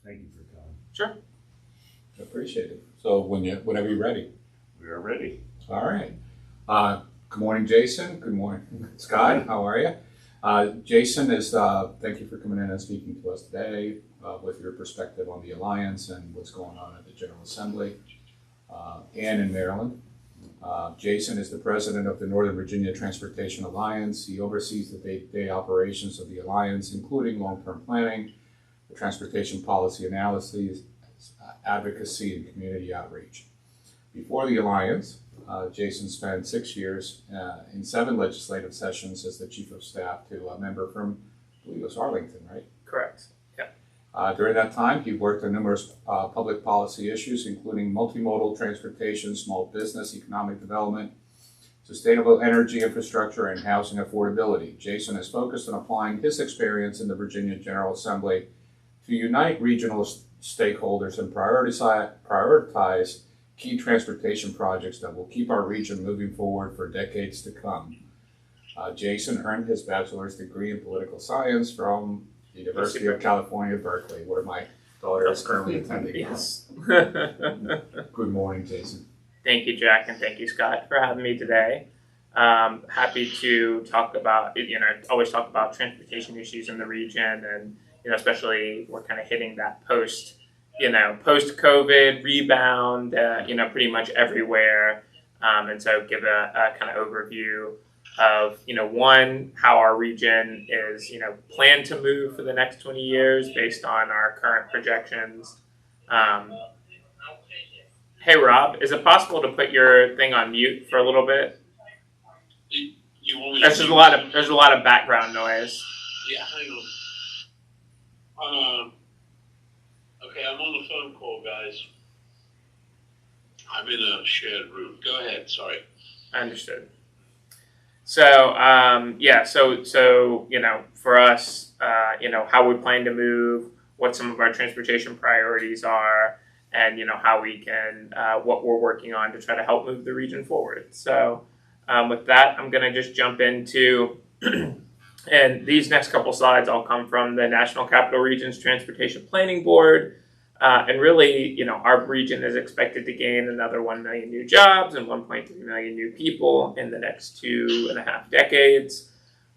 Thank you for coming. Sure. Appreciate it. So whenever you're ready. We are ready. All right. Good morning, Jason. Good morning, Scott. How are you? Jason thank you for coming in and speaking to us today with your perspective on the Alliance and what's going on at the General Assembly and in Maryland. Jason is the president of the Northern Virginia Transportation Alliance. He oversees the day-to-day operations of the Alliance, including long-term planning, the transportation policy analysis, advocacy, and community outreach. Before the Alliance, Jason spent 6 years in 7 legislative sessions as the chief of staff to a member from, I believe it was Arlington, right? Correct. During that time, he worked on numerous public policy issues, including multimodal transportation, small business, economic development, sustainable energy infrastructure, and housing affordability. Jason is focused on applying his experience in the Virginia General Assembly to unite regional stakeholders and prioritize key transportation projects that will keep our region moving forward for decades to come. Jason earned his bachelor's degree in political science from the University of California, Berkeley, where my daughter is currently attending. Yes. Good morning, Jason. Thank you, Jack, and thank you, Scott, for having me today. Happy to talk about, always talk about transportation issues in the region, and especially we're kind of hitting that post-COVID rebound, pretty much everywhere, and so give a kind of overview of, one, how our region is, planned to move for the next 20 years based on our current projections. Hey, Rob, is it possible to put your thing on mute for a little bit? You want me to There's a lot of background noise. Yeah, hang on. Okay, I'm on a phone call, guys. I'm in a shared room. Go ahead, sorry. I understood. So, for us, how we plan to move, what some of our transportation priorities are, and, how we can, what we're working on to try to help move the region forward. So, with that, I'm going to just jump into, and these next couple slides all come from the National Capital Region's Transportation Planning Board. And really, our region is expected to gain another 1 million new jobs and 1.3 million new people in the next 2.5 decades.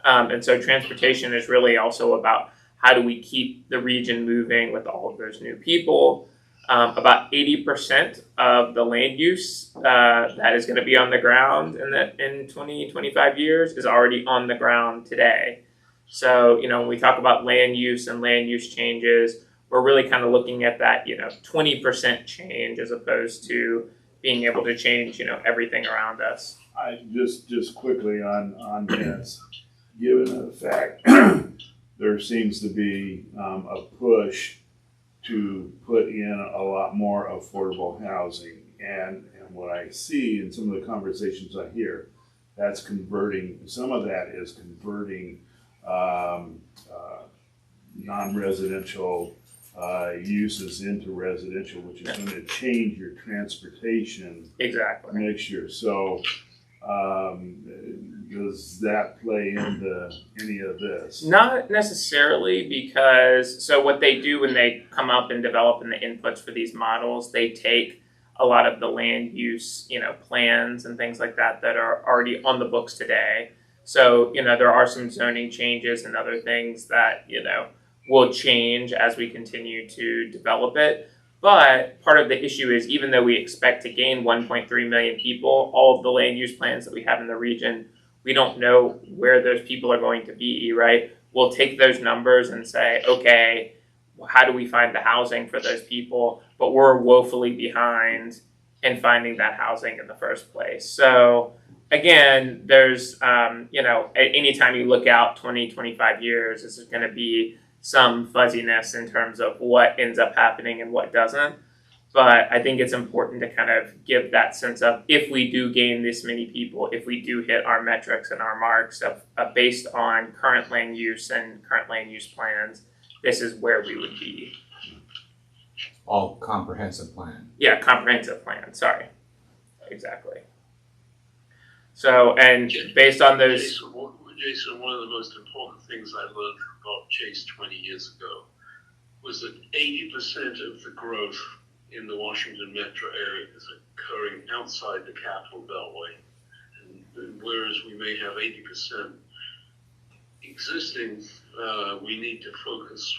And so transportation is really also about how do we keep the region moving with all of those new people. About 80% of the land use that is going to be on the ground in 20, 25 years is already on the ground today. So, when we talk about land use and land use changes, we're really kind of looking at that, 20% change as opposed to being able to change, everything around us. I just quickly on this, given the fact there seems to be a push to put in a lot more affordable housing, and what I see in some of the conversations I hear, that's converting. Some of that is converting non-residential uses into residential, which is going to change your transportation mixture. So, does that play into any of this? Not necessarily, because what they do when they come up and develop in the inputs for these models, they take a lot of the land use, plans and things like that are already on the books today. So, there are some zoning changes and other things that, will change as we continue to develop it. But part of the issue is, even though we expect to gain 1.3 million people, all of the land use plans that we have in the region, we don't know where those people are going to be, right? We'll take those numbers and say, okay, how do we find the housing for those people? But we're woefully behind in finding that housing in the first place. So again, there's, anytime you look out 20, 25 years, this is going to be some fuzziness in terms of what ends up happening and what doesn't. But I think it's important to kind of give that sense of, if we do gain this many people, if we do hit our metrics and our marks of based on current land use and current land use plans, this is where we would be. All comprehensive plan. Yeah, comprehensive plan, sorry. Exactly. So, and based on those... Jason, one of the most important things I learned about Chase 20 years ago was that 80% of the growth in the Washington metro area is occurring outside the Capital Beltway. And whereas we may have 80% existing, we need to focus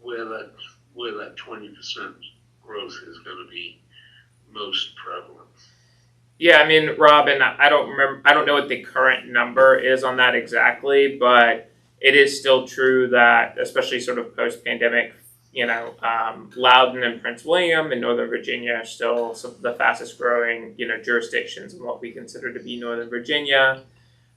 where that 20% growth is going to be most prevalent. Yeah, I mean, Rob, and I don't know what the current number is on that exactly, but it is still true that, especially sort of post-pandemic, Loudoun and Prince William and Northern Virginia are still some of the fastest growing, jurisdictions in what we consider to be Northern Virginia.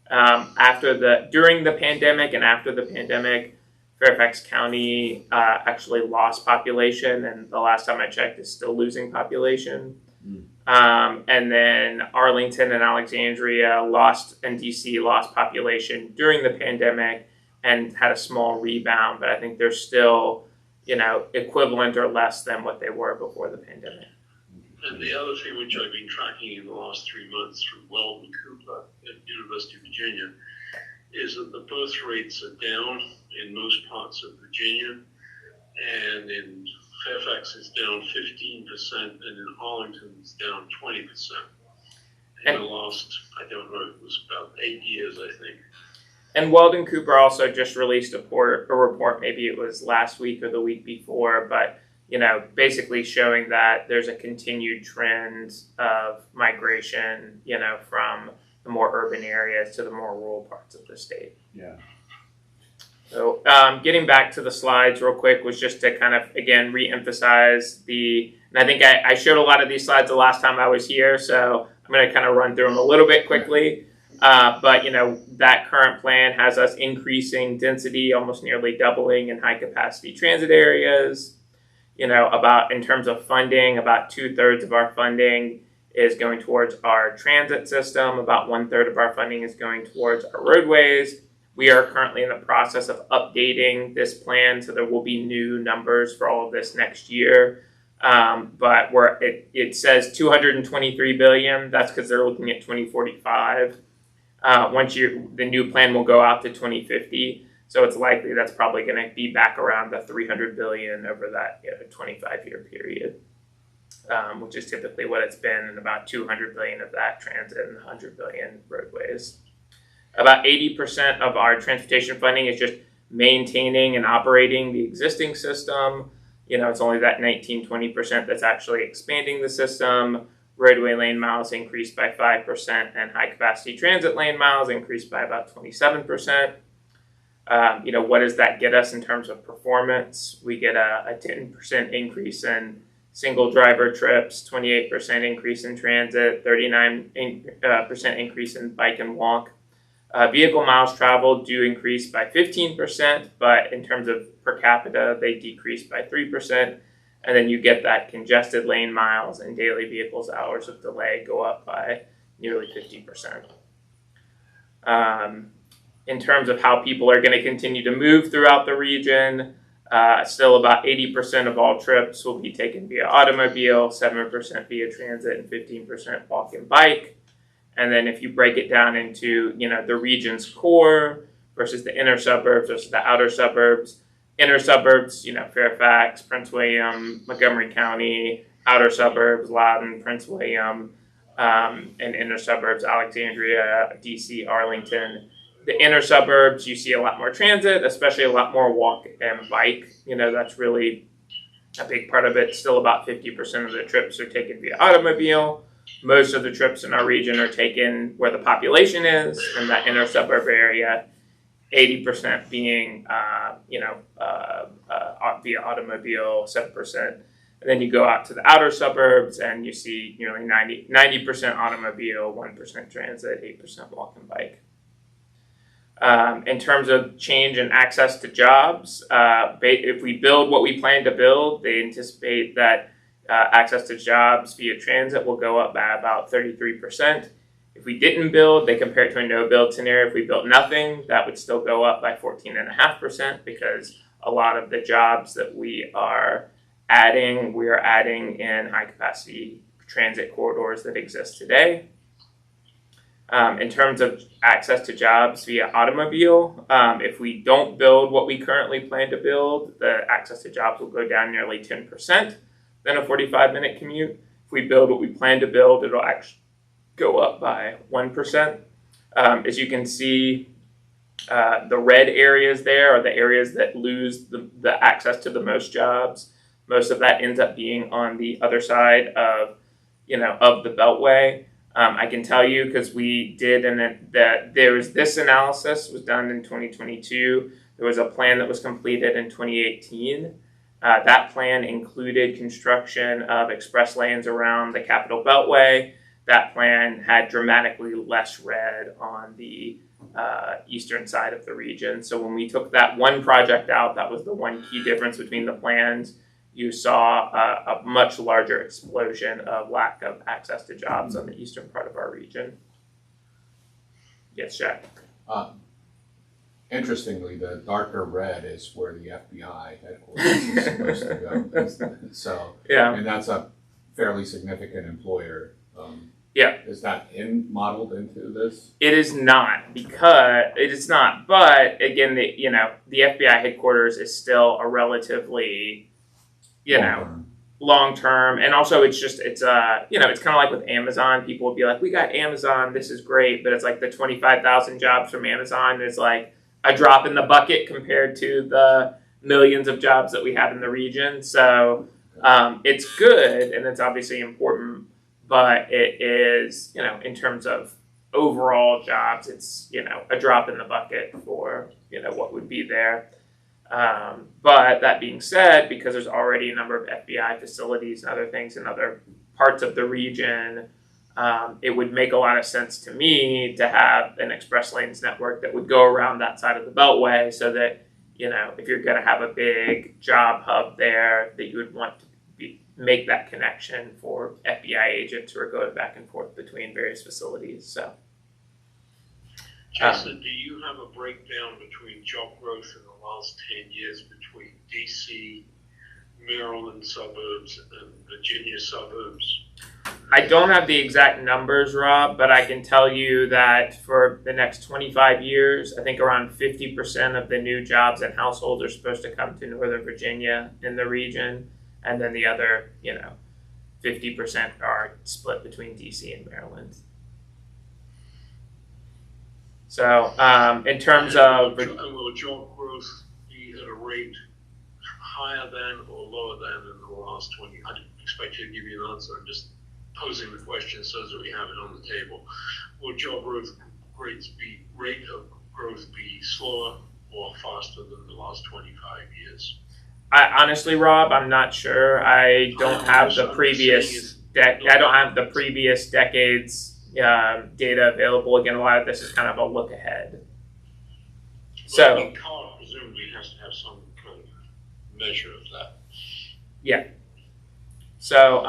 During the pandemic and after the pandemic, Fairfax County actually lost population, and the last time I checked, is still losing population. And then Arlington and Alexandria and DC lost population during the pandemic and had a small rebound, but I think they're still, equivalent or less than what they were before the pandemic. And the other thing which I've been tracking in the last 3 months from Weldon Cooper at University of Virginia is that the birth rates are down in most parts of Virginia, and in Fairfax is down 15%, and in Arlington it's down 20%. In the last, I don't know, it was about 8 years, I think. And Weldon Cooper also just released a report, maybe it was last week or the week before, but basically showing that there's a continued trend of migration, from the more urban areas to the more rural parts of the state. Yeah. So getting back to the slides real quick was just to kind of, again, re-emphasize and I think I showed a lot of these slides the last time I was here, so I'm going to kind of run through them a little bit quickly. But that current plan has us increasing density, almost nearly doubling in high capacity transit areas. About in terms of funding, about 2/3 of our funding is going towards our transit system. About 1/3 of our funding is going towards our roadways. We are currently in the process of updating this plan, so there will be new numbers for all of this next year. But it says $223 billion. That's because they're looking at 2045. The new plan will go out to 2050, so it's likely that's probably going to be back around the $300 billion over that 25-year period, which is typically what it's been, and about $200 billion of that transit and $100 billion roadways. About 80% of our transportation funding is just maintaining and operating the existing system. It's only that 19-20% that's actually expanding the system. Roadway lane miles increased by 5%, and high-capacity transit lane miles increased by about 27%. What does that get us in terms of performance? We get a 10% increase in single driver trips, 28% increase in transit, 39% increase in bike and walk. Vehicle miles traveled do increase by 15%, but in terms of per capita, they decrease by 3%. And then you get that congested lane miles and daily vehicles hours of delay go up by nearly 50%. In terms of how people are going to continue to move throughout the region, still about 80% of all trips will be taken via automobile, 7% via transit, and 15% walk and bike. And then if you break it down into, the region's core versus the inner suburbs versus the outer suburbs, inner suburbs, Fairfax, Prince William, Montgomery County, outer suburbs, Loudoun, Prince William, and inner suburbs, Alexandria, DC, Arlington. The inner suburbs, you see a lot more transit, especially a lot more walk and bike. That's really a big part of it. Still about 50% of the trips are taken via automobile. Most of the trips in our region are taken where the population is, in that inner suburb area, 80% being, via automobile, 7%. And then you go out to the outer suburbs and you see nearly 90% automobile, 1% transit, 8% walk and bike. In terms of change in access to jobs, if we build what we plan to build, they anticipate that access to jobs via transit will go up by about 33%. If we didn't build, they compare it to a no-build scenario. If we built nothing, that would still go up by 14.5% because a lot of the jobs that we are adding in high-capacity transit corridors that exist today. In terms of access to jobs via automobile, if we don't build what we currently plan to build, the access to jobs will go down nearly 10% than a 45-minute commute. If we build what we plan to build, it'll actually go up by 1%. As you can see, the red areas there are the areas that lose the access to the most jobs. Most of that ends up being on the other side of the Beltway. I can tell you because we did, that there was this analysis was done in 2022. There was a plan that was completed in 2018. That plan included construction of express lanes around the Capitol Beltway. That plan had dramatically less red on the eastern side of the region. So when we took that one project out, that was the one key difference between the plans. You saw a much larger explosion of lack of access to jobs on the eastern part of our region. Yes, Jack? Interestingly, the darker red is where the FBI headquarters is supposed to go. So, Yeah. and that's a fairly significant employer. Yeah. Is that modeled into this? It is not, but again, the FBI headquarters is still a relatively, long term, and also it's kind of like with Amazon. People will be like, we got Amazon, this is great, but it's like the 25,000 jobs from Amazon is like a drop in the bucket compared to the millions of jobs that we have in the region. So it's good, and it's obviously important, but it is, in terms of overall jobs, it's, a drop in the bucket for, what would be there. But that being said, because there's already a number of FBI facilities and other things in other parts of the region, it would make a lot of sense to me to have an express lanes network that would go around that side of the Beltway, so that, if you're going to have a big job hub there, that you would want to make that connection for FBI agents who are going back and forth between various facilities. So, Jason, do you have a breakdown between job growth in the last 10 years between DC, Maryland suburbs, and Virginia suburbs? I don't have the exact numbers, Rob, but I can tell you that for the next 25 years, I think around 50% of the new jobs and households are supposed to come to Northern Virginia in the region. And then the other, 50% are split between DC and Maryland. So, in terms of... Will job growth be at a rate higher than or lower than in the last 20? I didn't expect you to give me an answer. I'm just posing the question so that we have it on the table. Will job growth rate of growth be slower or faster than the last 25 years? Honestly, Rob, I'm not sure. I don't have the previous decades data available. Again, a lot of this is kind of a look ahead. So, CARD presumably has to have some kind of measure of that. Yeah. So,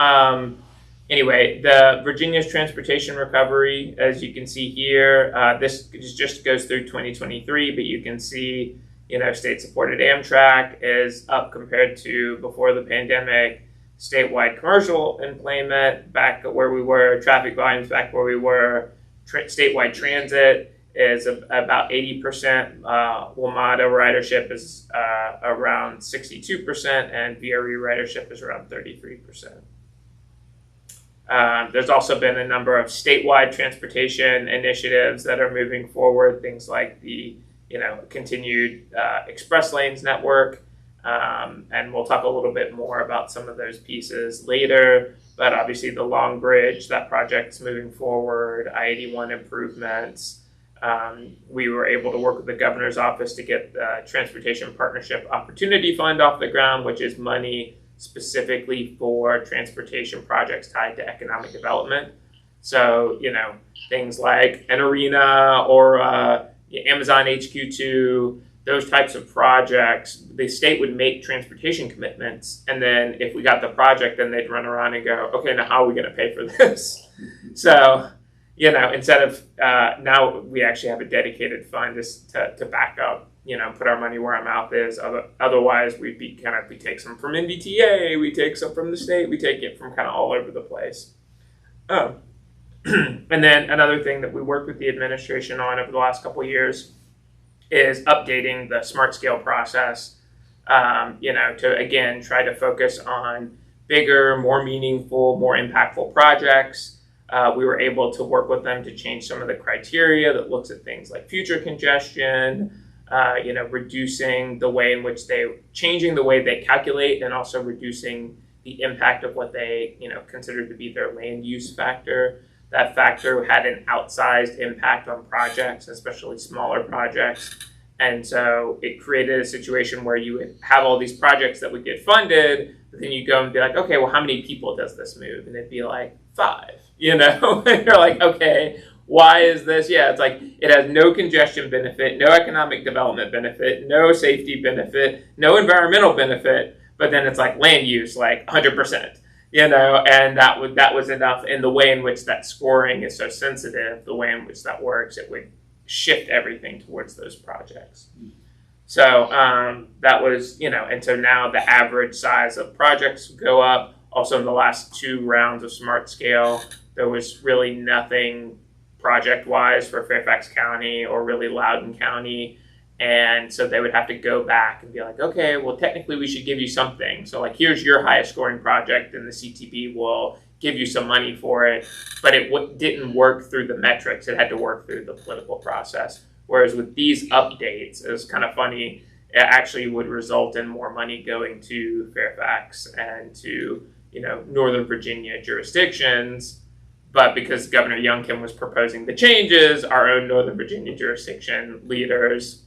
anyway, the Virginia's transportation recovery, as you can see here, this just goes through 2023, but you can see, state-supported Amtrak is up compared to before the pandemic. Statewide commercial employment back where we were, traffic volumes back where we were. Statewide transit is about 80%. WMATA ridership is around 62%, and VRE ridership is around 33%. There's also been a number of statewide transportation initiatives that are moving forward, things like the continued express lanes network, and we'll talk a little bit more about some of those pieces later. But obviously the Long Bridge, that project's moving forward, I-81 improvements. We were able to work with the governor's office to get the Transportation Partnership Opportunity Fund off the ground, which is money specifically for transportation projects tied to economic development. So, things like an arena or Amazon HQ2, those types of projects, the state would make transportation commitments, and then if we got the project, then they'd run around and go, okay, now how are we going to pay for this? So, instead of, now we actually have a dedicated fund to back up, put our money where our mouth is. Otherwise, we take some from NVTA, we take some from the state, we take it from kind of all over the place. And then another thing that we worked with the administration on over the last couple of years is updating the smart scale process, to again try to focus on bigger, more meaningful, more impactful projects. We were able to work with them to change some of the criteria that looks at things like future congestion, reducing the way in which changing the way they calculate, and also reducing the impact of what they, consider to be their land use factor. That factor had an outsized impact on projects, especially smaller projects. And so it created a situation where you would have all these projects that would get funded, but then you go and be like, okay, well, how many people does this move? And it'd be like 5, and you're like, okay, why is this? Yeah, it's like it has no congestion benefit, no economic development benefit, no safety benefit, no environmental benefit, but then it's like land use, like 100%. And that was enough. And the way in which that scoring is so sensitive, the way in which that works, it would shift everything towards those projects. So that was, and so now the average size of projects go up. Also, in the last 2 rounds of Smart Scale, there was really nothing project-wise for Fairfax County or really Loudoun County. And so they would have to go back and be like, okay, well, technically we should give you something. So like, here's your highest scoring project, and the CTB will give you some money for it. But it didn't work through the metrics. It had to work through the political process. Whereas with these updates, it was kind of funny. It actually would result in more money going to Fairfax and to, Northern Virginia jurisdictions. But because Governor Youngkin was proposing the changes, our own Northern Virginia jurisdiction leaders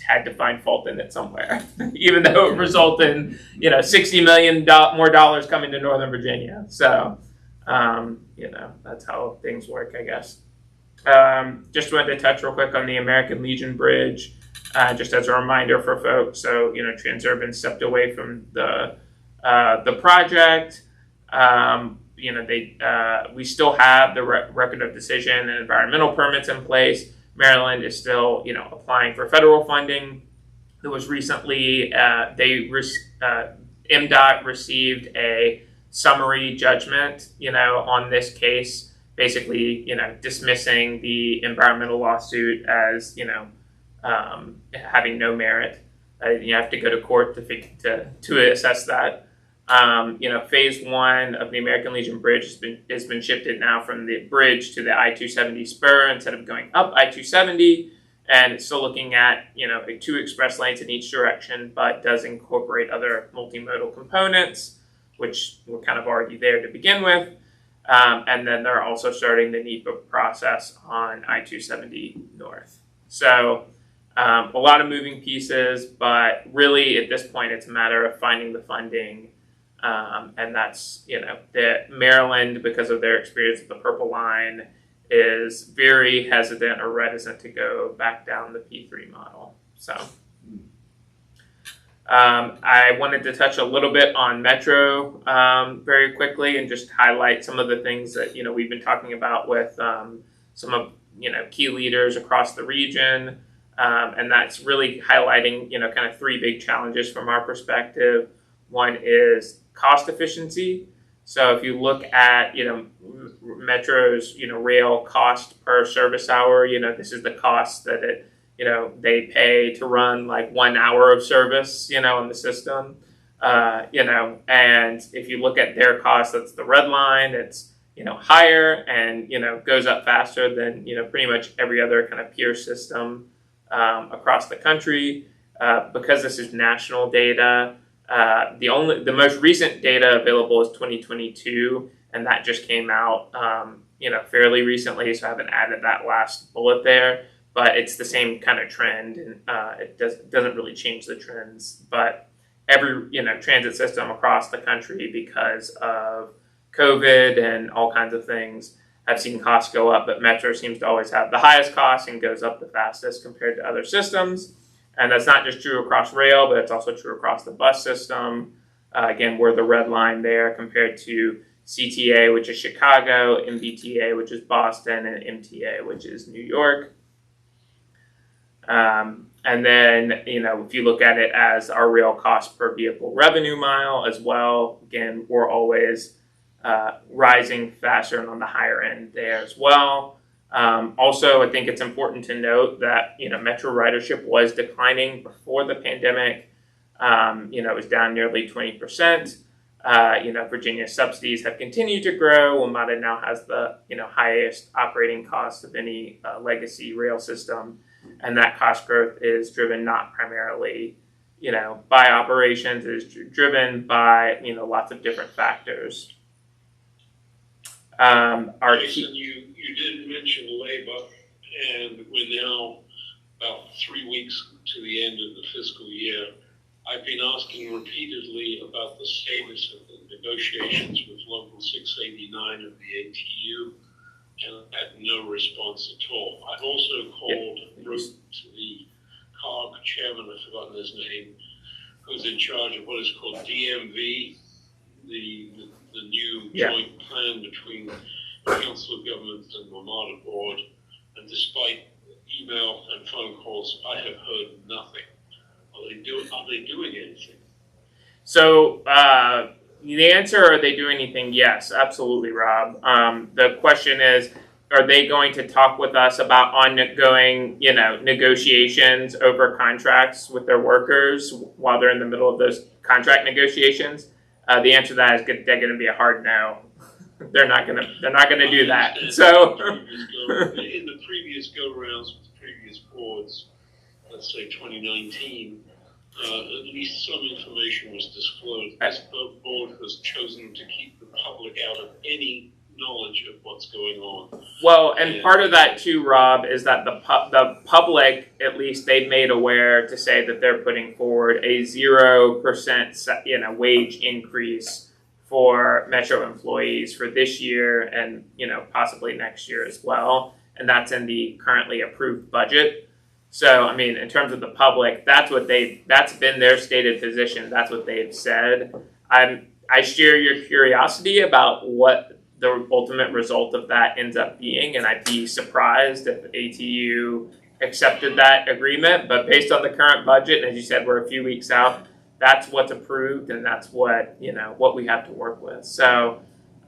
had to find fault in it somewhere, even though it resulted in, $60 million more dollars coming to Northern Virginia. So, that's how things work, I guess. Just wanted to touch real quick on the American Legion Bridge, just as a reminder for folks. So, Transurban stepped away from the project. We still have the record of decision and environmental permits in place. Maryland is still, applying for federal funding. There was recently, MDOT received a summary judgment, on this case, basically, dismissing the environmental lawsuit as, having no merit. You have to go to court to assess that. Phase 1 of the American Legion Bridge has been shifted now from the bridge to the I-270 spur instead of going up I-270, and it's still looking at 2 express lanes in each direction, but does incorporate other multimodal components, which were kind of already there to begin with. And then they're also starting the NEPA process on I-270 North. So a lot of moving pieces, but really at this point it's a matter of finding the funding. And that's, that Maryland, because of their experience with the Purple Line, is very hesitant or reticent to go back down the P3 model. So I wanted to touch a little bit on Metro very quickly and just highlight some of the things that, we've been talking about with some of, key leaders across the region. And that's really highlighting, kind of 3 big challenges from our perspective. One is cost efficiency. So if you look at, Metro's, rail cost per service hour, this is the cost that they pay to run like 1 hour of service, in the system, and if you look at their cost, that's the red line, it's, higher and, goes up faster than, pretty much every other kind of peer system across the country. Because this is national data, the most recent data available is 2022, and that just came out, fairly recently, so I haven't added that last bullet there, but it's the same kind of trend, and it doesn't really change the trends. But every, transit system across the country, because of COVID and all kinds of things, have seen costs go up, but Metro seems to always have the highest cost and goes up the fastest compared to other systems. And that's not just true across rail, but it's also true across the bus system. Again, we're the red line there compared to CTA, which is Chicago, MBTA, which is Boston, and MTA, which is New York. And then, if you look at it as our rail cost per vehicle revenue mile as well, again, we're always rising faster and on the higher end there as well. Also, I think it's important to note that, Metro ridership was declining before the pandemic. It was down nearly 20%. Virginia subsidies have continued to grow. WMATA now has the, highest operating costs of any legacy rail system. And that cost growth is driven not primarily, by operations. It is driven by, lots of different factors. Jason, you did mention labor, and we're now about 3 weeks to the end of the fiscal year. I've been asking repeatedly about the status of the negotiations with Local 689 of the ATU, and had no response at all. I've also wrote to the COG chairman, I've forgotten his name, who's in charge of what is called DMV, the new joint plan between the Council of Governments and the WMATA board, and despite email and phone calls, I have heard nothing. Are they doing anything? So the answer, are they doing anything? Yes, absolutely, Rob. The question is, are they going to talk with us about ongoing, negotiations over contracts with their workers while they're in the middle of those contract negotiations? The answer to that is they're going to be a hard no. They're not going to do that. So in the previous go-rounds with the previous boards, let's say 2019, at least some information was disclosed. This board has chosen to keep the public out of any knowledge of what's going on. Well, and part of that too, Rob, is that the public, at least they've made aware to say that they're putting forward a 0% wage increase for Metro employees for this year and possibly next year as well, and that's in the currently approved budget. So, I mean, in terms of the public, that's been their stated position. That's what they've said. I share your curiosity about what the ultimate result of that ends up being, and I'd be surprised if the ATU accepted that agreement. But based on the current budget, and as you said, we're a few weeks out, that's what's approved, and that's what we have to work with. So,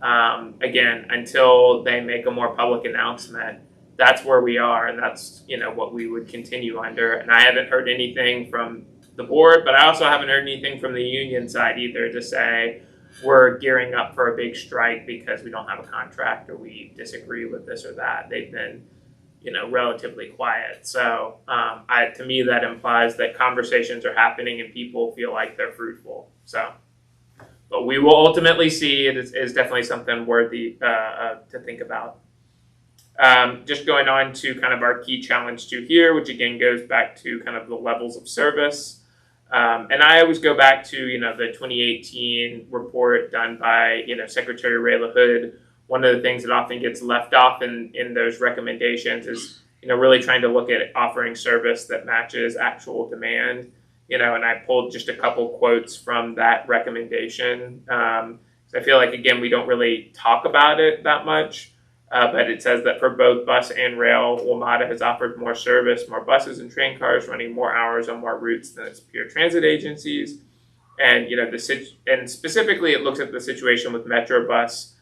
again, until they make a more public announcement, that's where we are, and that's what we would continue under. And I haven't heard anything from the board, but I also haven't heard anything from the union side either to say we're gearing up for a big strike because we don't have a contract or we disagree with this or that. They've been relatively quiet. So to me, that implies that conversations are happening and people feel like they're fruitful. So, but we will ultimately see. It is definitely something worthy to think about. Just going on to kind of our key challenge to here, which again goes back to kind of the levels of service. And I always go back to, the 2018 report done by, Secretary Ray LaHood. One of the things that often gets left off in those recommendations is, really trying to look at offering service that matches actual demand. And I pulled just a couple quotes from that recommendation. So I feel like, again, we don't really talk about it that much. But it says that for both bus and rail, WMATA has offered more service, more buses and train cars running more hours on more routes than its peer transit agencies. And and specifically, it looks at the situation with Metro Bus,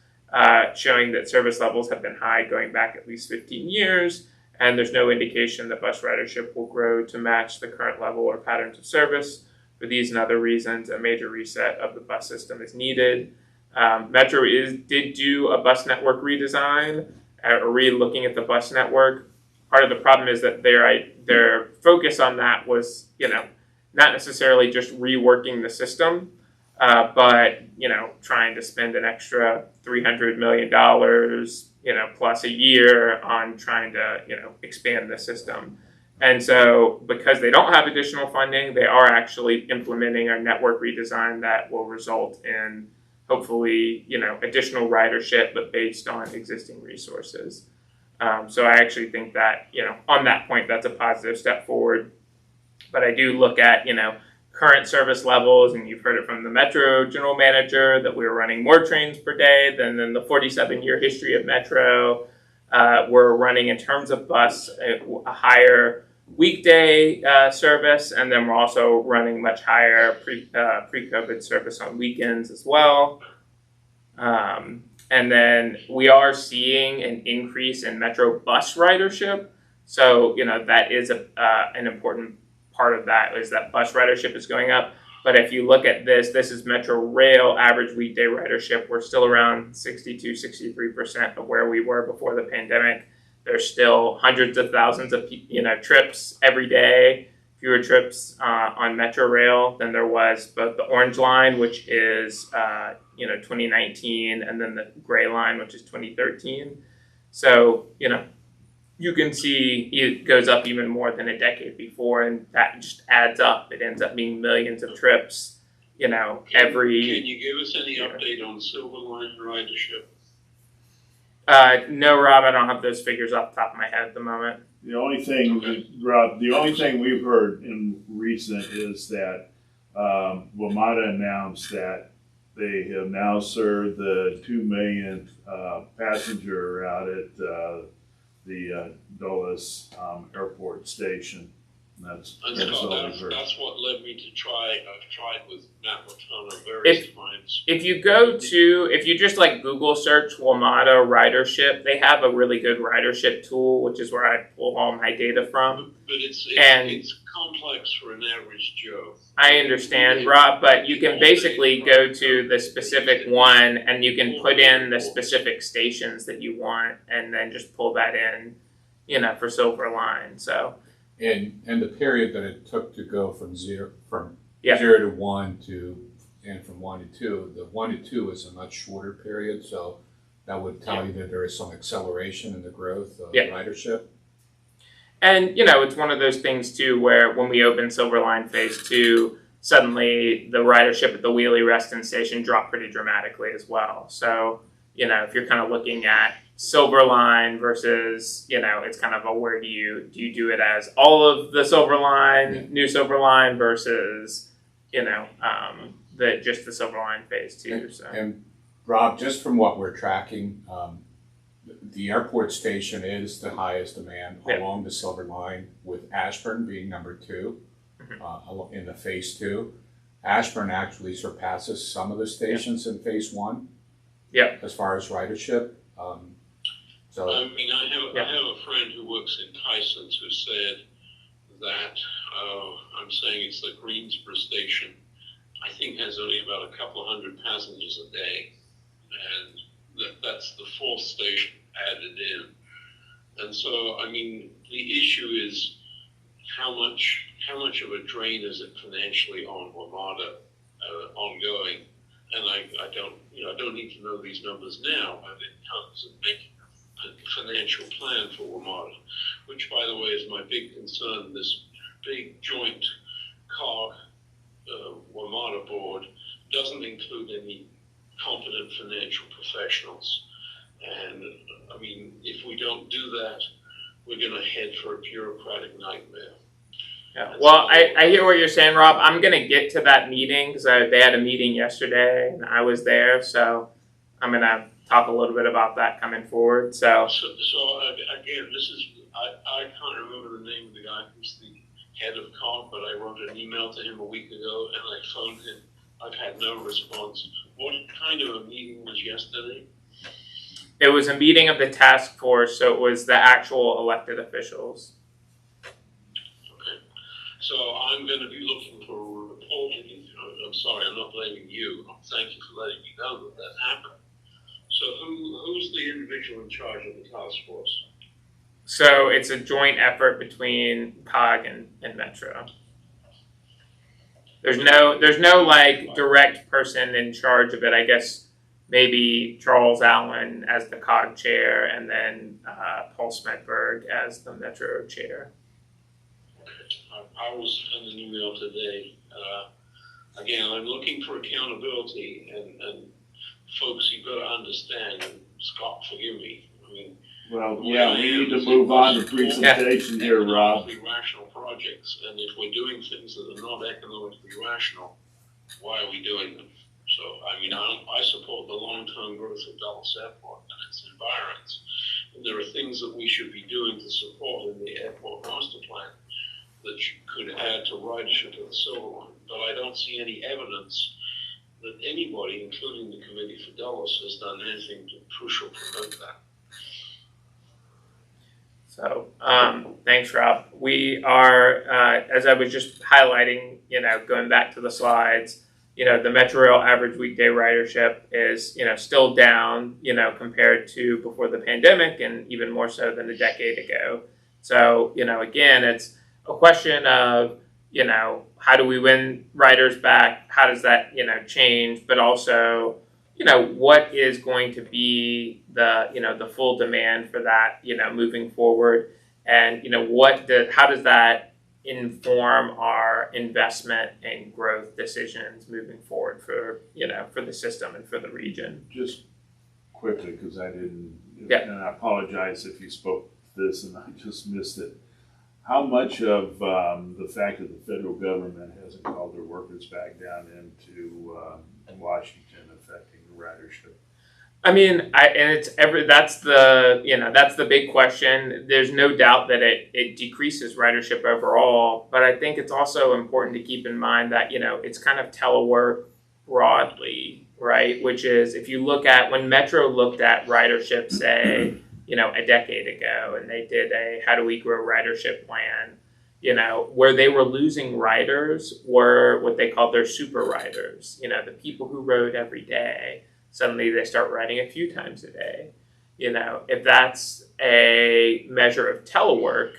showing that service levels have been high going back at least 15 years, and there's no indication that bus ridership will grow to match the current level or patterns of service. For these and other reasons, a major reset of the bus system is needed. Metro did do a bus network redesign, or re-looking at the bus network. Part of the problem is that their focus on that was, not necessarily just reworking the system, but trying to spend an extra $300 million, plus a year on trying to, expand the system. And so, because they don't have additional funding, they are actually implementing a network redesign that will result in hopefully, additional ridership, but based on existing resources. So I actually think that, on that point, that's a positive step forward. But I do look at, current service levels, and you've heard it from the Metro general manager that we're running more trains per day than in the 47-year history of Metro. We're running, in terms of bus, a higher weekday service, and then we're also running much higher pre-COVID service on weekends as well. And then we are seeing an increase in Metro bus ridership. So, that is an important part of that, is that bus ridership is going up. But if you look at this is Metro Rail average weekday ridership. We're still around 62-63% of where we were before the pandemic. There's still hundreds of thousands of trips every day, fewer trips on Metro Rail than there was both the orange line, which is 2019, and then the gray line, which is 2013. So you can see it goes up even more than a decade before, and that just adds up. It ends up being millions of trips, every. Can you give us any update on Silver Line ridership? No, Rob, I don't have those figures off the top of my head at the moment. The only thing, Rob, we've heard in recent is that WMATA announced that they have now served the 2 millionth passenger route at the Dulles Airport Station. That's all we've heard. That's what led me to try. I've tried with Matt Latona various times. If you just Google search WMATA ridership, they have a really good ridership tool, which is where I pull all my data from. But it's complex for an average Joe. I understand, Rob, but you can basically go to the specific one and you can put in the specific stations that you want and then just pull that in, for Silver Line. So. And the period that it took to go from zero to one and from 1 to 2, the 1 to 2 is a much shorter period, so that would tell you that there is some acceleration in the growth of ridership. And it's one of those things too where when we opened Silver Line Phase 2, suddenly the ridership at the Wheelie Reston Station dropped pretty dramatically as well. So if you're kind of looking at Silver Line versus, it's kind of a where do you do it as all of the Silver Line, new Silver Line versus, just the Silver Line Phase 2. And Rob, just from what we're tracking, the airport station is the highest demand along the Silver Line, with Ashburn being number 2 in the Phase 2. Ashburn actually surpasses some of the stations in Phase 1 as far as ridership. I have a friend who works in Tyson's who said that, I'm saying it's the Greensboro station, I think has only about a couple of hundred passengers a day. And that's the 4th station added in. And so, the issue is how much of a drain is it financially on WMATA ongoing? And I don't need to know these numbers now, but it comes in making a financial plan for WMATA, which, by the way, is my big concern. This big joint COG WMATA board doesn't include any competent financial professionals. And, if we don't do that, we're going to head for a bureaucratic nightmare. Yeah. Well, I hear what you're saying, Rob. I'm going to get to that meeting because they had a meeting yesterday and I was there. So I'm going to talk a little bit about that coming forward. So again, I can't remember the name of the guy who's the head of COG, but I wrote an email to him a week ago and I phoned him. I've had no response. What kind of a meeting was yesterday? It was a meeting of the task force, so it was the actual elected officials. So I'm going to be looking for a report. I'm sorry, I'm not blaming you. Thank you for letting me know that happened. So who's the individual in charge of the task force? So it's a joint effort between COG and Metro. There's no direct person in charge of it. I guess maybe Charles Allen as the COG chair, and then Paul Smedberg as the Metro chair. I will send an email today. Again, I'm looking for accountability, and folks, you've got to understand. And Scott, forgive me. We need to move on to presentation here, Rob. Rational projects, and if we're doing things that are not economically rational, why are we doing them? So, I support the long-term growth of Dulles Airport and its environs, and there are things that we should be doing to support in the airport master plan that could add to ridership of the Silver Line. But I don't see any evidence that anybody, including the Committee for Dallas, has done anything to push or promote that. So, thanks, Rob. We are, as I was just highlighting, going back to the slides, the Metro Rail average weekday ridership is, still down, compared to before the pandemic and even more so than a decade ago. So, again, it's a question of, how do we win riders back? How does that, change? But also, what is going to be the full demand for that, moving forward? And, how does that inform our investment and growth decisions moving forward for the system and for the region? Just quickly, because I didn't, Yeah. and I apologize if you spoke this and I just missed it. How much of the fact that the federal government hasn't called their workers back down into Washington affecting the ridership? I mean, that's the big question. There's no doubt that it decreases ridership overall, but I think it's also important to keep in mind that, it's kind of telework broadly, right? Which is, if you look at when Metro looked at ridership, say, a decade ago, and they did a how do we grow ridership plan, where they were losing riders were what they called their super riders, the people who rode every day. Suddenly they start riding a few times a day. If that's a measure of telework,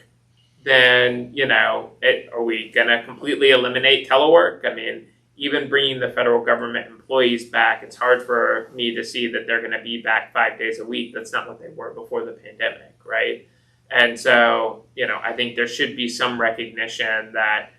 then, are we going to completely eliminate telework? I mean, even bringing the federal government employees back, it's hard for me to see that they're going to be back 5 days a week. That's not what they were before the pandemic, right? And so, I think there should be some recognition that,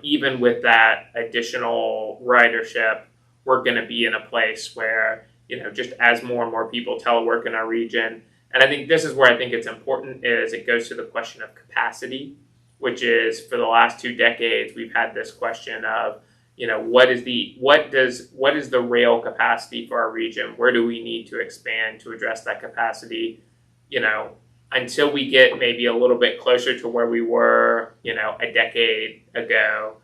even with that additional ridership, we're going to be in a place where, just as more and more people telework in our region. And I think this is where I think it's important is it goes to the question of capacity, which is for the last 2 decades, we've had this question of, what is the rail capacity for our region? Where do we need to expand to address that capacity? Until we get maybe a little bit closer to where we were, a decade ago,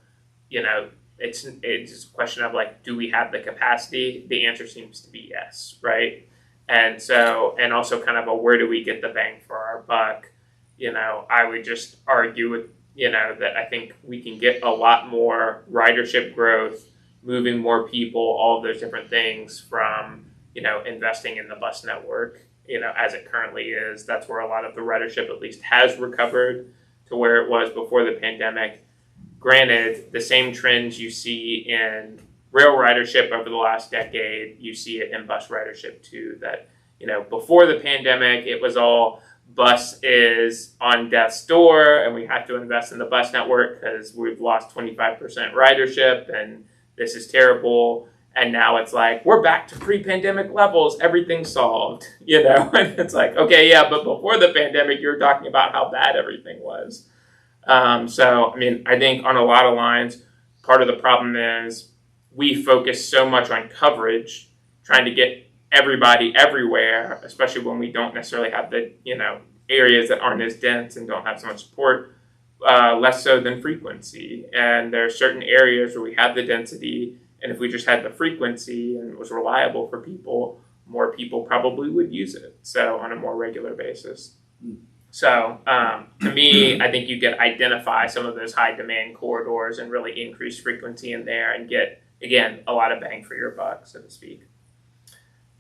it's a question of do we have the capacity? The answer seems to be yes, right? And so, and also kind of where do we get the bang for our buck? I would just argue with, that I think we can get a lot more ridership growth, moving more people, all of those different things from, investing in the bus network, as it currently is. That's where a lot of the ridership at least has recovered to where it was before the pandemic. Granted, the same trends you see in rail ridership over the last decade, you see it in bus ridership too. That, before the pandemic, it was all bus is on death's door and we have to invest in the bus network because we've lost 25% ridership and this is terrible. And now it's we're back to pre-pandemic levels, everything's solved, and it's okay, yeah, but before the pandemic, you were talking about how bad everything was. So, I mean, I think on a lot of lines, part of the problem is we focus so much on coverage, trying to get everybody everywhere, especially when we don't necessarily have the, areas that aren't as dense and don't have so much support, less so than frequency. And there are certain areas where we have the density, and if we just had the frequency and it was reliable for people, more people probably would use it. So on a more regular basis. So to me, I think you could identify some of those high demand corridors and really increase frequency in there and get, again, a lot of bang for your buck, so to speak.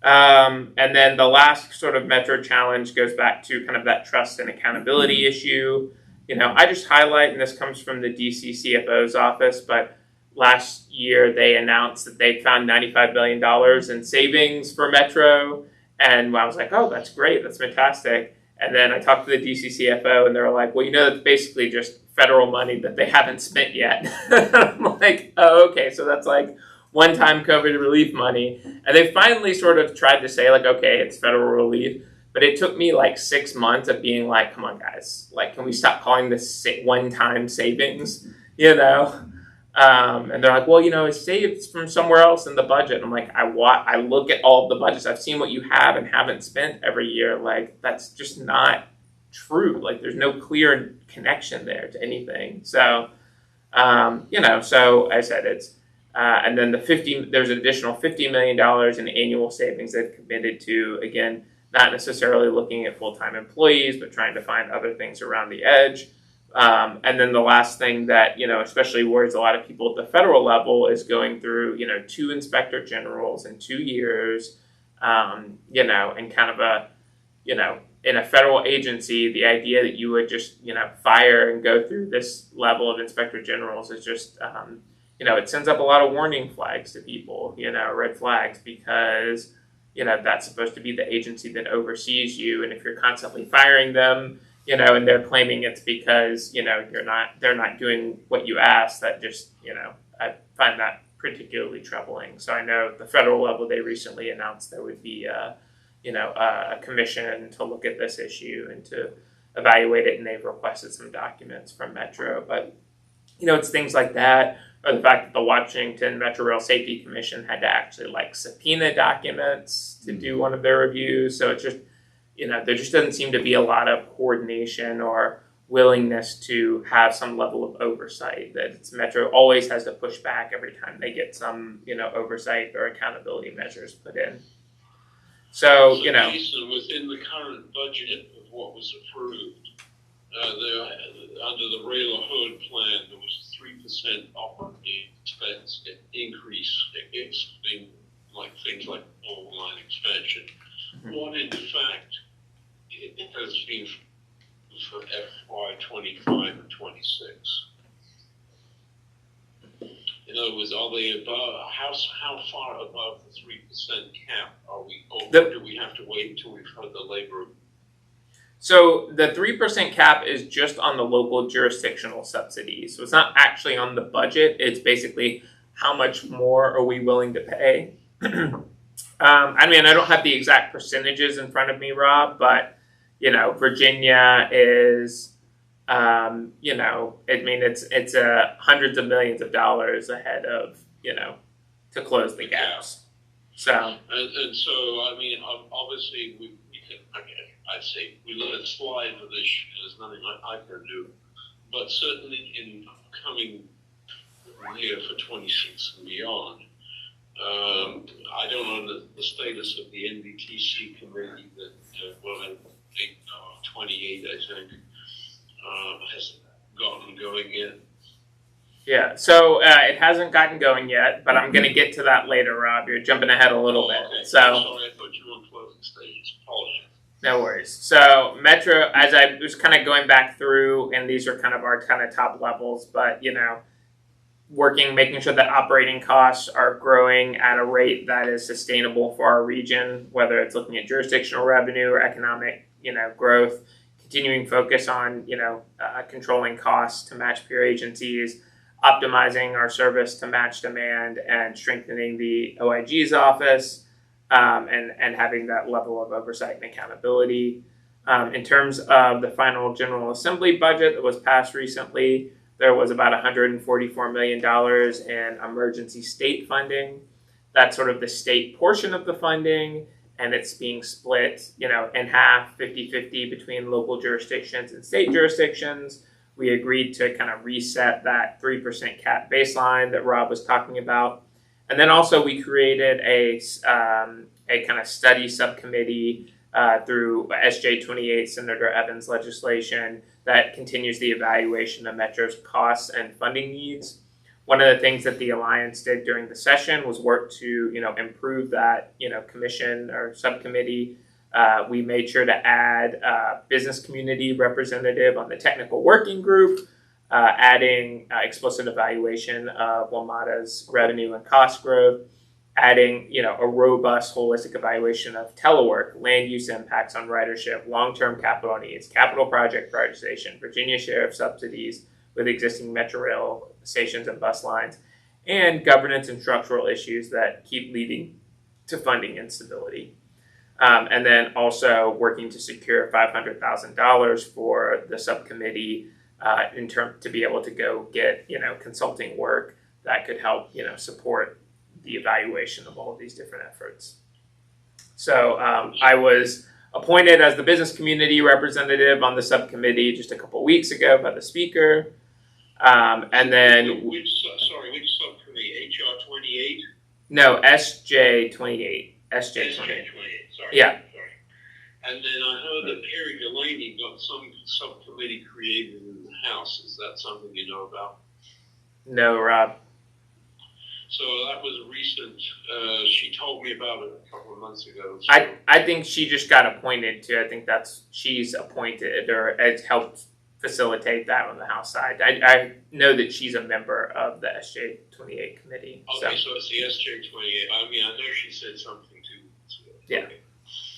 And then the last sort of Metro challenge goes back to kind of that trust and accountability issue. I just highlight, and this comes from the DC CFO's office, but last year they announced that they found $95 billion in savings for Metro. And I was oh, that's great. That's fantastic. And then I talked to the DC CFO and they were well, that's basically just federal money that they haven't spent yet. I'm oh, okay. So that's one-time COVID relief money. And they finally sort of tried to say okay, it's federal relief. But it took me 6 months of being come on guys, can we stop calling this one-time savings, And they're well, it's saved from somewhere else in the budget. I'm I look at all of the budgets. I've seen what you have and haven't spent every year. That's just not true. There's no clear connection there to anything. So, so I said it's And then there's an additional $50 million in annual savings they've committed to, again, not necessarily looking at full-time employees, but trying to find other things around the edge. And then the last thing that, especially worries a lot of people at the federal level is going through, 2 inspector generals in 2 years, and kind of in a federal agency, the idea that you would just, fire and go through this level of inspector generals is just, it sends up a lot of warning flags to people, red flags, because, that's supposed to be the agency that oversees you. And if you're constantly firing them, and they're claiming it's because, they're not doing what you asked, that just, I find that particularly troubling. So I know at the federal level, they recently announced there would be a commission to look at this issue and to evaluate it, and they've requested some documents from Metro. But, it's things like that, or the fact that the Washington Metro Rail Safety Commission had to actually subpoena documents to do one of their reviews. So it's just, there just doesn't seem to be a lot of coordination or willingness to have some level of oversight. That Metro always has to push back every time they get some, oversight or accountability measures put in. So, Jason, within the current budget of what was approved, under the Rail Hood plan, there was a 3% operating expense increase, excluding things like old line expansion. What in fact it has been for FY 25 and 26? In other words, are they above? How far above the 3% cap are we? Or do we have to wait until we've heard the labor? So the 3% cap is just on the local jurisdictional subsidies. So it's not actually on the budget. It's basically how much more are we willing to pay. I don't have the exact percentages in front of me, Rob, but, Virginia is, it's hundreds of millions of dollars ahead of, to close the gaps. So. And so, obviously I'd say we let it slide for this year. There's nothing I can do. But certainly in coming year for 26 and beyond, I don't know the status of the NBTC committee that, 28, I think, has gotten going yet. Yeah, so it hasn't gotten going yet, but I'm going to get to that later, Rob. You're jumping ahead a little bit. Okay. So, sorry, I thought you were on closing stages. Apologies. No worries. So Metro, as I was kind of going back through, and these are kind of our kind of top levels, but, making sure that operating costs are growing at a rate that is sustainable for our region, whether it's looking at jurisdictional revenue or economic, growth, continuing focus on, controlling costs to match peer agencies, optimizing our service to match demand, and strengthening the OIG's office, and having that level of oversight and accountability. In terms of the final General Assembly budget that was passed recently, there was about $144 million in emergency state funding. That's sort of the state portion of the funding, and it's being split, in half, 50-50 between local jurisdictions and state jurisdictions. We agreed to kind of reset that 3% cap baseline that Rob was talking about. And then also we created a kind of study subcommittee through SJ 28, Senator Evans' legislation, that continues the evaluation of Metro's costs and funding needs. One of the things that the Alliance did during the session was work to, improve that, commission or subcommittee. We made sure to add a business community representative on the technical working group, adding explicit evaluation of WMATA's revenue and cost growth, adding, a robust holistic evaluation of telework, land use impacts on ridership, long-term capital needs, capital project prioritization, Virginia share of subsidies with existing Metro Rail stations and bus lines, and governance and structural issues that keep leading to funding instability. And then also working to secure $500,000 for the subcommittee to be able to go get, consulting work that could help, support the evaluation of all of these different efforts. So I was appointed as the business community representative on the subcommittee just a couple weeks ago by the speaker. And then... Which subcommittee? HR 28? No, SJ28. SJ28. 28, sorry. Yeah. Sorry. And then I heard that Perry Delaney got some subcommittee created in the House. Is that something you know about? No, Rob. So that was recent. She told me about it a couple of months ago. So. I think she just got appointed to. I think she's appointed or has helped facilitate that on the House side. I know that she's a member of the SJ28 committee. Okay, so it's the SJ28. I mean, I know she said something too. So, yeah. Okay.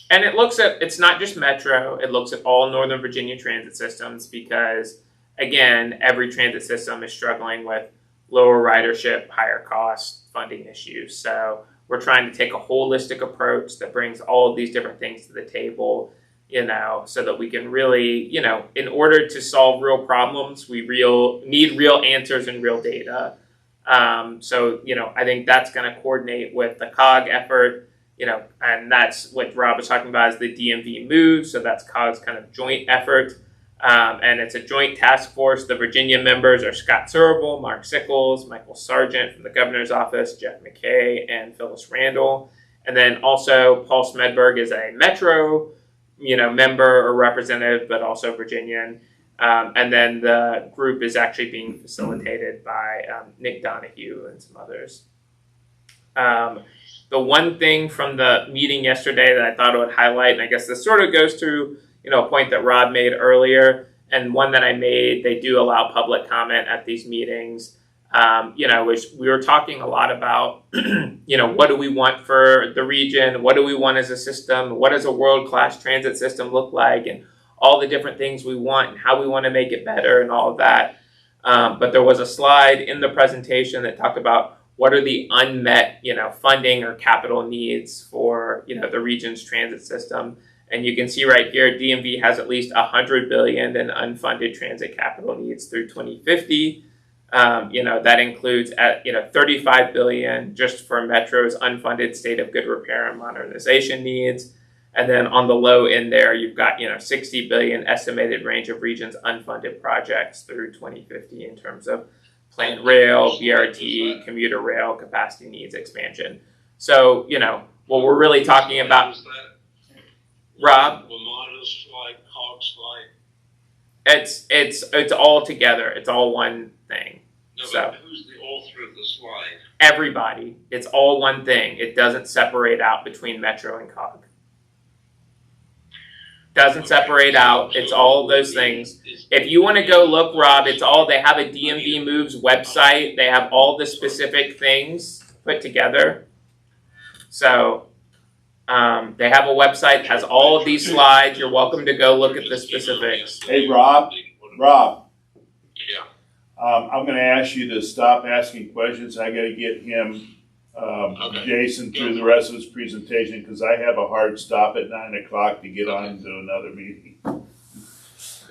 And it's not just Metro, it looks at all Northern Virginia transit systems because, again, every transit system is struggling with lower ridership, higher cost funding issues. So we're trying to take a holistic approach that brings all of these different things to the table, so that we can really, in order to solve real problems, we need real answers and real data. So, I think that's going to coordinate with the COG effort, and that's what Rob was talking about is the DMV move. So that's COG's kind of joint effort. And it's a joint task force. The Virginia members are Scott Searable, Mark Sickles, Michael Sargent from the governor's office, Jeff McKay, and Phyllis Randall. And then also Paul Smedberg is a Metro, member or representative, but also Virginian. And then the group is actually being facilitated by Nick Donahue and some others. The one thing from the meeting yesterday that I thought I would highlight, and I guess this sort of goes to a point that Rob made earlier, and one that I made, they do allow public comment at these meetings, which we were talking a lot about, what do we want for the region? What do we want as a system? What does a world-class transit system look like? And all the different things we want and how we want to make it better and all of that. But there was a slide in the presentation that talked about what are the unmet, funding or capital needs for, the region's transit system. And you can see right here, DMV has at least $100 billion in unfunded transit capital needs through 2050. That includes $35 billion just for Metro's unfunded state of good repair and modernization needs. And then on the low end there, you've got $60 billion estimated range of regions unfunded projects through 2050 in terms of planned rail, BRT, commuter rail, capacity needs expansion. So what we're really talking about. Rob, Lamar's slide, COG slide. It's all together. It's all one thing. No, so but who's the author of the slide? Everybody. It's all one thing. It doesn't separate out between Metro and COG. Doesn't separate out. It's all those things. If you want to go look, Rob, it's all. They have a DMV Moves website. They have all the specific things put together. So. They have a website that has all of these slides. You're welcome to go look at the specifics. Hey, Rob. Yeah. I'm going to ask you to stop asking questions. I got to get him, Jason, through the rest of his presentation because I have a hard stop at 9:00 to get on to another meeting.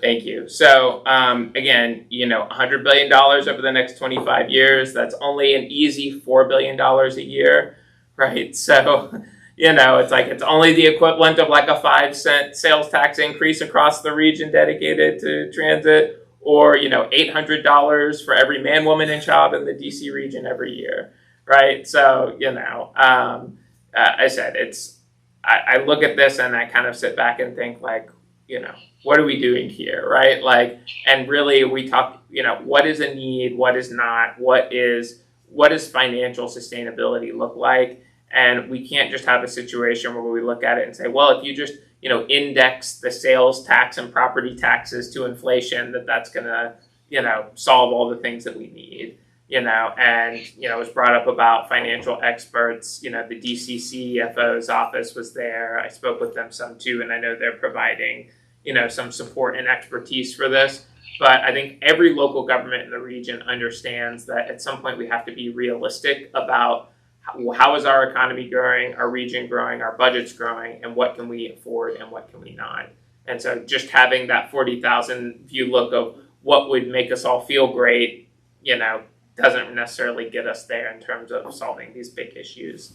Thank you. So, again, $100 billion over the next 25 years. That's only an easy $4 billion a year, right? So. It's only the equivalent of like a 5-cent sales tax increase across the region dedicated to transit, or, $800 for every man, woman, and child in the DC region every year, right? So, I said, I look at this and I kind of sit back and think like, what are we doing here, right? Like, and really we talk, what is a need, what is not, what does financial sustainability look like? And we can't just have a situation where we look at it and say, well, if you just, index the sales tax and property taxes to inflation, that's going to, solve all the things that we need, and, it was brought up about financial experts, the DCCFO's office was there. I spoke with them some too, and I know they're providing, some support and expertise for this. But I think every local government in the region understands that at some point we have to be realistic about how is our economy growing, our region growing, our budget's growing, and what can we afford and what can we not? And so just having that 40,000 view look of what would make us all feel great, doesn't necessarily get us there in terms of solving these big issues.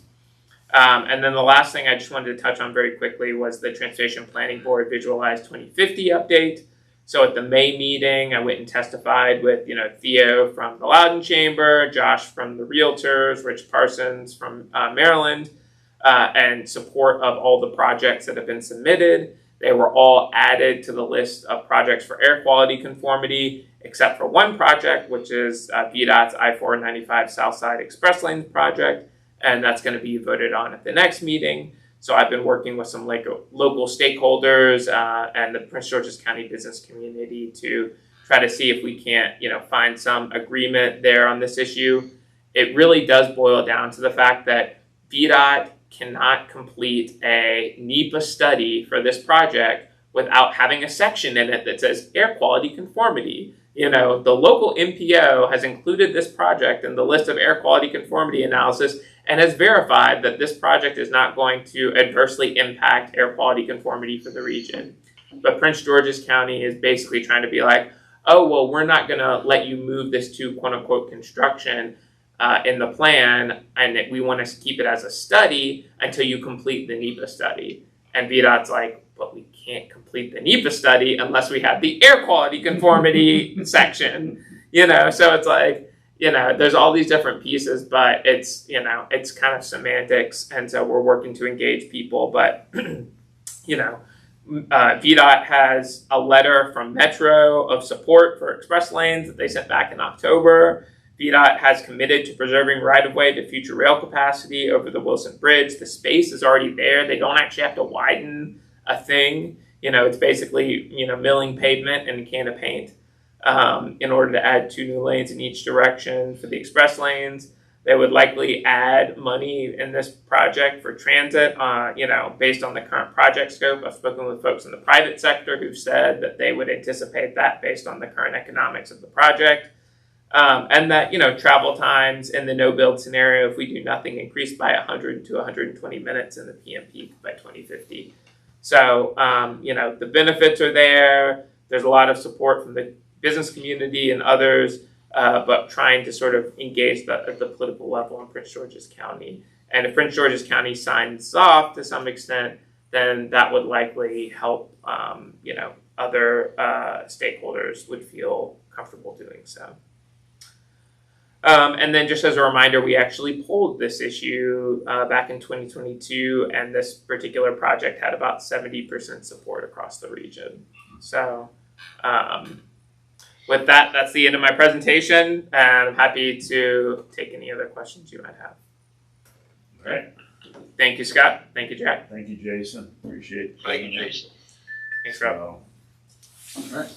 And then the last thing I just wanted to touch on very quickly was the Transportation Planning Board Visualized 2050 update. So at the May meeting, I went and testified with, Theo from the Loudon Chamber, Josh from the Realtors, Rich Parsons from Maryland, and support of all the projects that have been submitted. They were all added to the list of projects for air quality conformity, except for one project, which is VDOT's I-495 Southside Express Lanes project, and that's going to be voted on at the next meeting. So I've been working with some local stakeholders and the Prince George's County business community to try to see if we can't, find some agreement there on this issue. It really does boil down to the fact that VDOT cannot complete a NEPA study for this project without having a section in it that says air quality conformity. The local MPO has included this project in the list of air quality conformity analysis and has verified that this project is not going to adversely impact air quality conformity for the region. But Prince George's County is basically trying to be like, oh, well, we're not going to let you move this to quote unquote construction in the plan, and we want to keep it as a study until you complete the NEPA study. And VDOT's like, but we can't complete the NEPA study unless we have the air quality conformity section, so it's like, there's all these different pieces, but it's kind of semantics. And so we're working to engage people, but, VDOT has a letter from Metro of support for express lanes that they sent back in October. VDOT has committed to preserving right-of-way to future rail capacity over the Wilson Bridge. The space is already there. They don't actually have to widen a thing. It's basically, milling pavement and a can of paint in order to add 2 new lanes in each direction for the express lanes. They would likely add money in this project for transit, based on the current project scope. I've spoken with folks in the private sector who've said that they would anticipate that based on the current economics of the project. And that, travel times in the no-build scenario, if we do nothing, increase by 100 to 120 minutes in the PM peak by 2050. So, the benefits are there. There's a lot of support from the business community and others, but trying to sort of engage at the political level in Prince George's County. And if Prince George's County signs off to some extent, then that would likely help, other stakeholders would feel comfortable doing so. And then just as a reminder, we actually polled this issue back in 2022, and this particular project had about 70% support across the region. So with that, that's the end of my presentation, and I'm happy to take any other questions you might have. All right. Thank you, Scott. Thank you, Jack. Thank you, Jason. Appreciate it. Thank you, Jason. Thanks, Rob. So, All right.